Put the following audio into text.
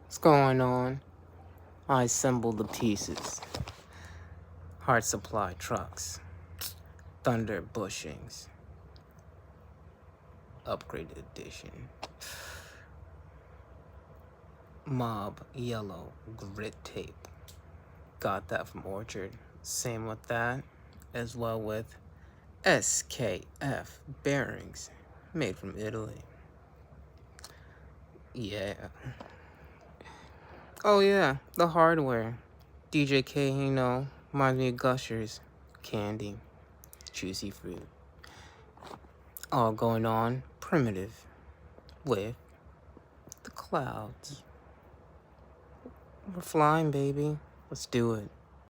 What's going on? I assemble the pieces. Hard supply trucks. Thunder bushings. Upgraded edition. Mob yellow grit tape. Got that from Orchard. Same with that. As well with SKF bearings. Made from Italy. Yeah. Oh yeah, the hardware. DJK, reminds me of Gushers. Candy. Juicy fruit. All going on primitive with the clouds. We're flying, baby. Let's do it.